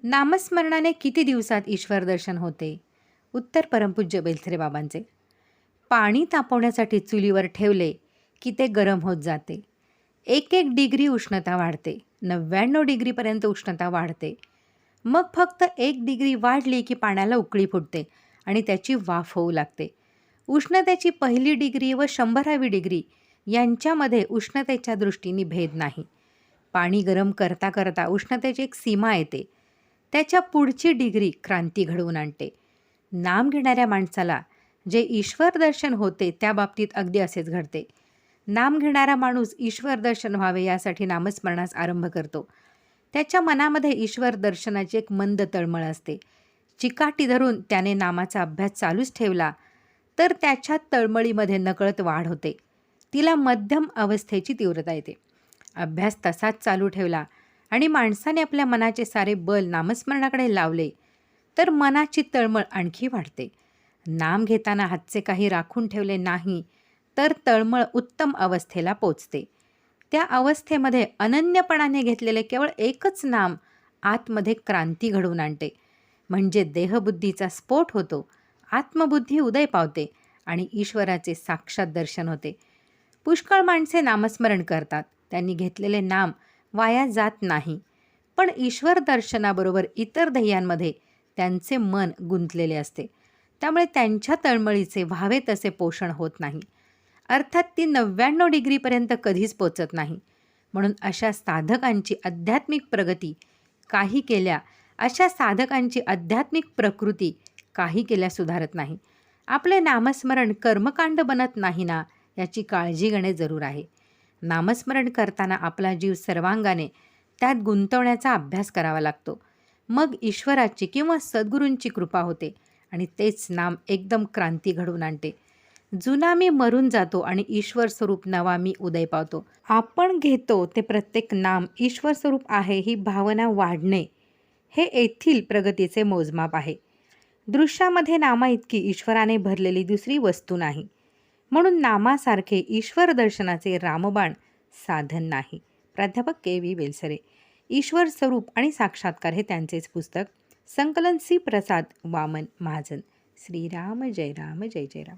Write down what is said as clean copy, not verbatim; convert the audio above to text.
नामस्मरणाने किती दिवसात ईश्वर दर्शन होते? उत्तर परमपूज्य बेलसरे बाबांचे. पाणी तापवण्यासाठी चुलीवर ठेवले की ते गरम होत जाते. 1-1 डिग्री उष्णता वाढते. 99 डिग्रीपर्यंत उष्णता वाढते. मग फक्त 1 डिग्री वाढली की पाण्याला उकळी फुटते आणि त्याची वाफ होऊ लागते. उष्णतेची पहिली डिग्री व 100वी डिग्री यांच्यामध्ये उष्णतेच्या दृष्टीने भेद नाही. पाणी गरम करता करता उष्णतेची एक सीमा येते. त्याच्या पुढची डिग्री क्रांती घडवून आणते. नाम घेणाऱ्या माणसाला जे ईश्वर दर्शन होते त्या बाबतीत अगदी असेच घडते. नाम घेणारा माणूस ईश्वर दर्शन व्हावे यासाठी नामस्मरणास आरंभ करतो. त्याच्या मनामध्ये ईश्वर दर्शनाची एक मंद तळमळ असते. चिकाटी धरून त्याने नामाचा अभ्यास चालूच ठेवला तर त्याच्या तळमळीमध्ये नकळत वाढ होते. तिला मध्यम अवस्थेची तीव्रता येते. अभ्यास तसाच चालू ठेवला आणि माणसाने आपल्या मनाचे सारे बल नामस्मरणाकडे लावले तर मनाची तळमळ आणखी वाढते. नाम घेताना हातचे काही राखून ठेवले नाही तर तळमळ उत्तम अवस्थेला पोचते. त्या अवस्थेमध्ये अनन्यपणाने घेतलेले केवळ एकच नाम आतमध्ये क्रांती घडवून आणते. म्हणजे देहबुद्धीचा स्फोट होतो, आत्मबुद्धी उदय पावते आणि ईश्वराचे साक्षात दर्शन होते. पुष्कळ माणसे नामस्मरण करतात. त्यांनी घेतलेले नाम वाया जात नाही. पण ईश्वर दर्शनाबरोबर इतर ध्येयांमध्ये त्यांचे मन गुंतलेले असते. त्यामुळे त्यांच्या तळमळीचे व्हावे तसे पोषण होत नाही. अर्थात ती 99 डिग्रीपर्यंत कधीच पोचत नाही. म्हणून अशा साधकांची आध्यात्मिक प्रगती काही केल्या, अशा साधकांची आध्यात्मिक प्रकृती काही केल्या सुधारत नाही. आपले नामस्मरण कर्मकांड बनत नाही ना, याची काळजी घेणे जरूर आहे. नामस्मरण करताना आपला जीव सर्वांगाने त्यात गुंतवण्याचा अभ्यास करावा लागतो. मग ईश्वराची किंवा सद्गुरूंची कृपा होते आणि तेच नाम एकदम क्रांती घडवून आणते. जुना मी मरून जातो आणि ईश्वर स्वरूप नवा मी उदय पावतो. आपण घेतो ते प्रत्येक नाम ईश्वर स्वरूप आहे ही भावना वाढणे हे येथील प्रगतीचे मोजमाप आहे. दृश्यामध्ये नामा इतकी ईश्वराने भरलेली दुसरी वस्तू नाही. म्हणून नामासारखे ईश्वर दर्शनाचे रामबाण साधन नाही. प्राध्यापक के.व्ही. बेलसरे. ईश्वर स्वरूप आणि साक्षात्कार हे त्यांचेच पुस्तक. संकलन सी. प्रसाद वामन महाजन. श्रीराम जय राम जय जय राम.